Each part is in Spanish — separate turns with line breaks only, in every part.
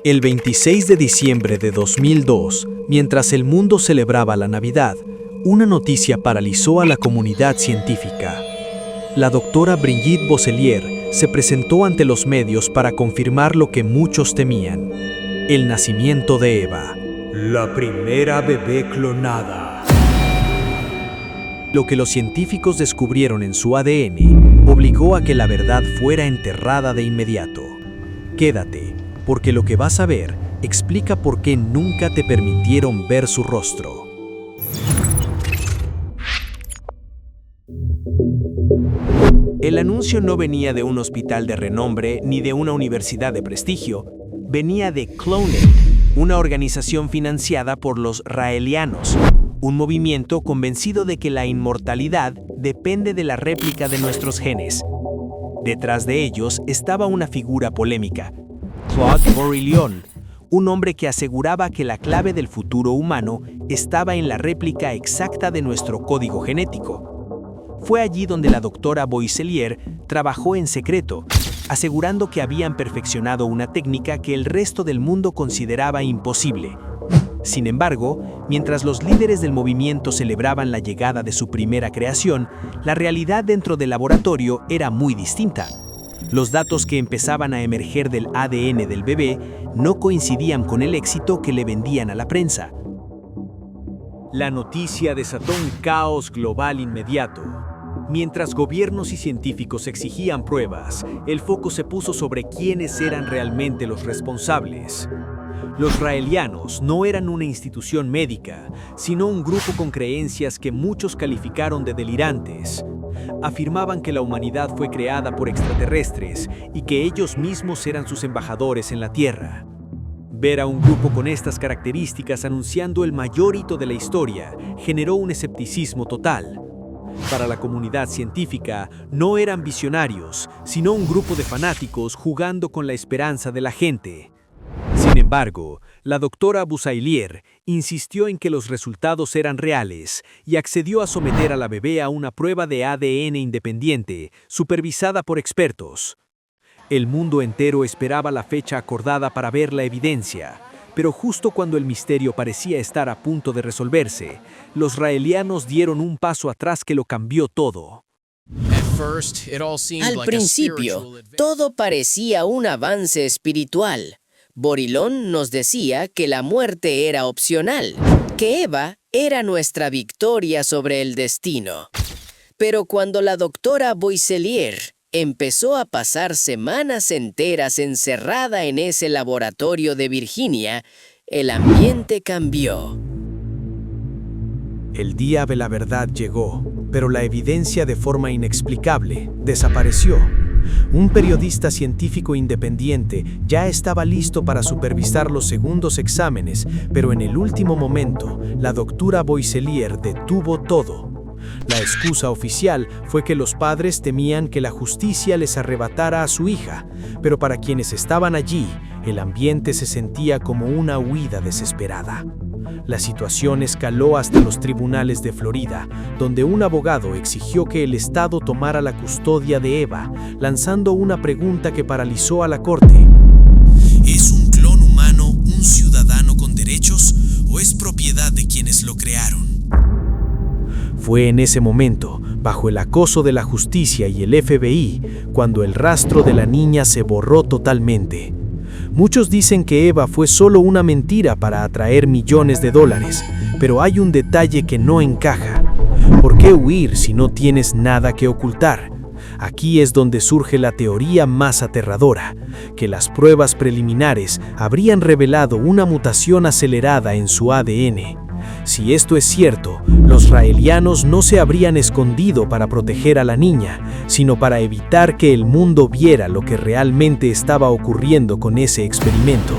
El 26 de diciembre de 2002, mientras el mundo celebraba la Navidad, una noticia paralizó a la comunidad científica. La doctora Brigitte Boisselier se presentó ante los medios para confirmar lo que muchos temían: el nacimiento de Eva, la primera bebé clonada. Lo que los científicos descubrieron en su ADN obligó a que la verdad fuera enterrada de inmediato. Quédate, porque lo que vas a ver explica por qué nunca te permitieron ver su rostro. El anuncio no venía de un hospital de renombre ni de una universidad de prestigio. Venía de Clonaid, una organización financiada por los raelianos, un movimiento convencido de que la inmortalidad depende de la réplica de nuestros genes. Detrás de ellos estaba una figura polémica: Claude Bourillon, un hombre que aseguraba que la clave del futuro humano estaba en la réplica exacta de nuestro código genético. Fue allí donde la doctora Boisselier trabajó en secreto, asegurando que habían perfeccionado una técnica que el resto del mundo consideraba imposible. Sin embargo, mientras los líderes del movimiento celebraban la llegada de su primera creación, la realidad dentro del laboratorio era muy distinta. Los datos que empezaban a emerger del ADN del bebé no coincidían con el éxito que le vendían a la prensa. La noticia desató un caos global inmediato. Mientras gobiernos y científicos exigían pruebas, el foco se puso sobre quiénes eran realmente los responsables. Los raelianos no eran una institución médica, sino un grupo con creencias que muchos calificaron de delirantes. Afirmaban que la humanidad fue creada por extraterrestres y que ellos mismos eran sus embajadores en la Tierra. Ver a un grupo con estas características anunciando el mayor hito de la historia generó un escepticismo total. Para la comunidad científica, no eran visionarios, sino un grupo de fanáticos jugando con la esperanza de la gente. Sin embargo, la doctora Boisselier insistió en que los resultados eran reales y accedió a someter a la bebé a una prueba de ADN independiente, supervisada por expertos. El mundo entero esperaba la fecha acordada para ver la evidencia, pero justo cuando el misterio parecía estar a punto de resolverse, los raelianos dieron un paso atrás que lo cambió todo.
Al principio, todo parecía un avance espiritual. Bourillon nos decía que la muerte era opcional, que Eva era nuestra victoria sobre el destino. Pero cuando la doctora Boisselier empezó a pasar semanas enteras encerrada en ese laboratorio de Virginia, el ambiente cambió.
El día de la verdad llegó, pero la evidencia, de forma inexplicable, desapareció. Un periodista científico independiente ya estaba listo para supervisar los segundos exámenes, pero en el último momento, la doctora Boisselier detuvo todo. La excusa oficial fue que los padres temían que la justicia les arrebatara a su hija, pero para quienes estaban allí, el ambiente se sentía como una huida desesperada. La situación escaló hasta los tribunales de Florida, donde un abogado exigió que el Estado tomara la custodia de Eva, lanzando una pregunta que paralizó a la corte. ¿Es un clon humano un ciudadano con derechos o es propiedad de quienes lo crearon? Fue en ese momento, bajo el acoso de la justicia y el FBI, cuando el rastro de la niña se borró totalmente. Muchos dicen que Eva fue solo una mentira para atraer millones de dólares, pero hay un detalle que no encaja. ¿Por qué huir si no tienes nada que ocultar? Aquí es donde surge la teoría más aterradora, que las pruebas preliminares habrían revelado una mutación acelerada en su ADN. Si esto es cierto, los raelianos no se habrían escondido para proteger a la niña, sino para evitar que el mundo viera lo que realmente estaba ocurriendo con ese experimento.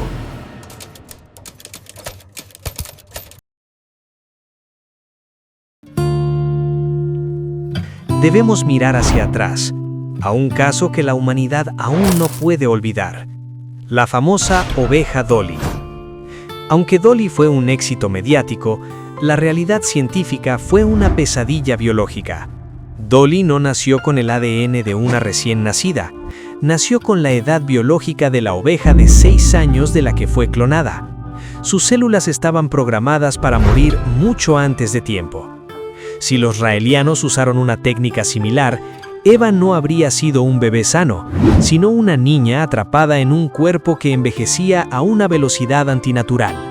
Debemos mirar hacia atrás, a un caso que la humanidad aún no puede olvidar: la famosa oveja Dolly. Aunque Dolly fue un éxito mediático, la realidad científica fue una pesadilla biológica. Dolly no nació con el ADN de una recién nacida. nació con la edad biológica de la oveja de 6 años de la que fue clonada. Sus células estaban programadas para morir mucho antes de tiempo. Si los raelianos usaron una técnica similar, Eva no habría sido un bebé sano, sino una niña atrapada en un cuerpo que envejecía a una velocidad antinatural.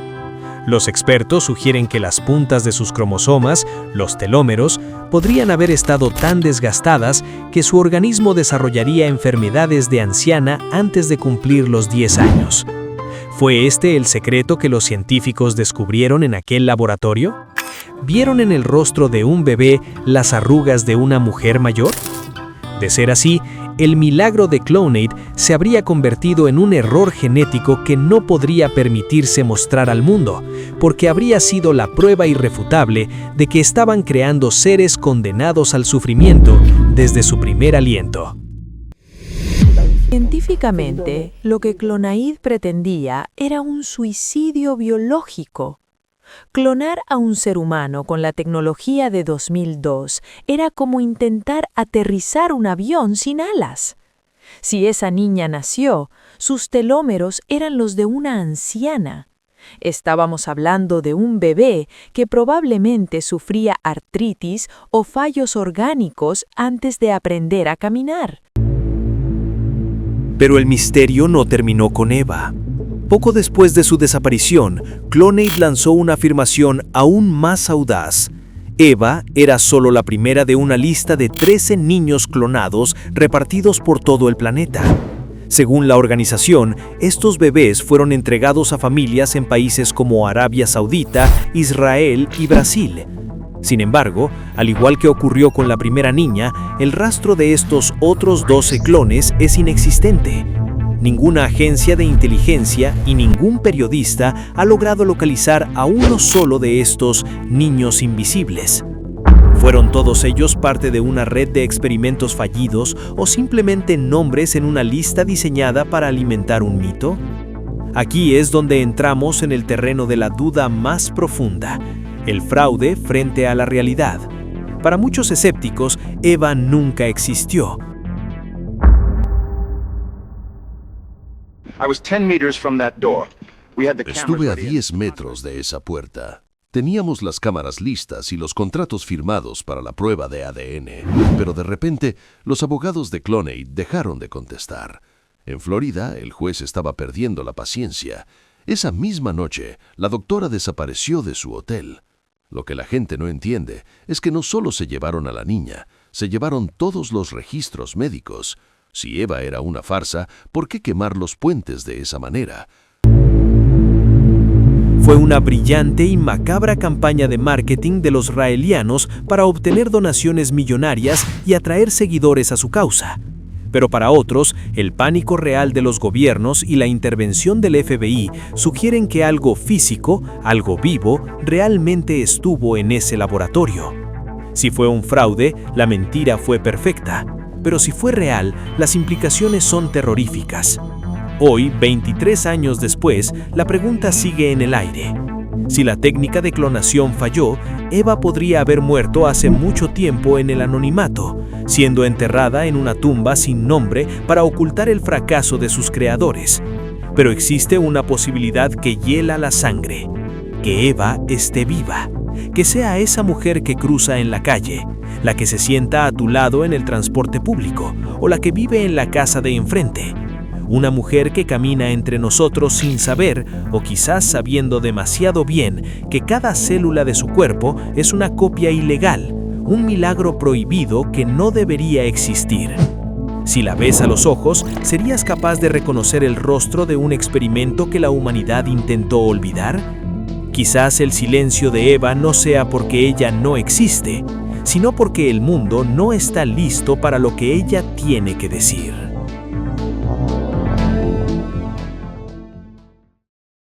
Los expertos sugieren que las puntas de sus cromosomas, los telómeros, podrían haber estado tan desgastadas que su organismo desarrollaría enfermedades de anciana antes de cumplir los 10 años. ¿Fue este el secreto que los científicos descubrieron en aquel laboratorio? ¿Vieron en el rostro de un bebé las arrugas de una mujer mayor? De ser así, el milagro de Clonade se habría convertido en un error genético que no podría permitirse mostrar al mundo, porque habría sido la prueba irrefutable de que estaban creando seres condenados al sufrimiento desde su primer aliento.
Científicamente, lo que Clonade pretendía era un suicidio biológico. Clonar a un ser humano con la tecnología de 2002 era como intentar aterrizar un avión sin alas. Si esa niña nació, sus telómeros eran los de una anciana. Estábamos hablando de un bebé que probablemente sufría artritis o fallos orgánicos antes de aprender a caminar.
Pero el misterio no terminó con Eva. Poco después de su desaparición, Clonade lanzó una afirmación aún más audaz. Eva era solo la primera de una lista de 13 niños clonados repartidos por todo el planeta. Según la organización, estos bebés fueron entregados a familias en países como Arabia Saudita, Israel y Brasil. Sin embargo, al igual que ocurrió con la primera niña, el rastro de estos otros 12 clones es inexistente. Ninguna agencia de inteligencia y ningún periodista ha logrado localizar a uno solo de estos niños invisibles. ¿Fueron todos ellos parte de una red de experimentos fallidos o simplemente nombres en una lista diseñada para alimentar un mito? Aquí es donde entramos en el terreno de la duda más profunda, el fraude frente a la realidad. Para muchos escépticos, Eva nunca existió.
Estuve a 10 metros de esa puerta. Teníamos las cámaras listas y los contratos firmados para la prueba de ADN, pero de repente los abogados de Clonade dejaron de contestar. En Florida, el juez estaba perdiendo la paciencia. Esa misma noche, la doctora desapareció de su hotel. Lo que la gente no entiende es que no solo se llevaron a la niña, se llevaron todos los registros médicos. Si Eva era una farsa, ¿por qué quemar los puentes de esa manera?
Fue una brillante y macabra campaña de marketing de los raelianos para obtener donaciones millonarias y atraer seguidores a su causa. Pero para otros, el pánico real de los gobiernos y la intervención del FBI sugieren que algo físico, algo vivo, realmente estuvo en ese laboratorio. Si fue un fraude, la mentira fue perfecta. Pero si fue real, las implicaciones son terroríficas. Hoy, 23 años después, la pregunta sigue en el aire. Si la técnica de clonación falló, Eva podría haber muerto hace mucho tiempo en el anonimato, siendo enterrada en una tumba sin nombre para ocultar el fracaso de sus creadores. Pero existe una posibilidad que hiela la sangre: que Eva esté viva, que sea esa mujer que cruza en la calle, la que se sienta a tu lado en el transporte público o la que vive en la casa de enfrente. Una mujer que camina entre nosotros sin saber, o quizás sabiendo demasiado bien, que cada célula de su cuerpo es una copia ilegal, un milagro prohibido que no debería existir. Si la ves a los ojos, ¿serías capaz de reconocer el rostro de un experimento que la humanidad intentó olvidar? Quizás el silencio de Eva no sea porque ella no existe, sino porque el mundo no está listo para lo que ella tiene que decir.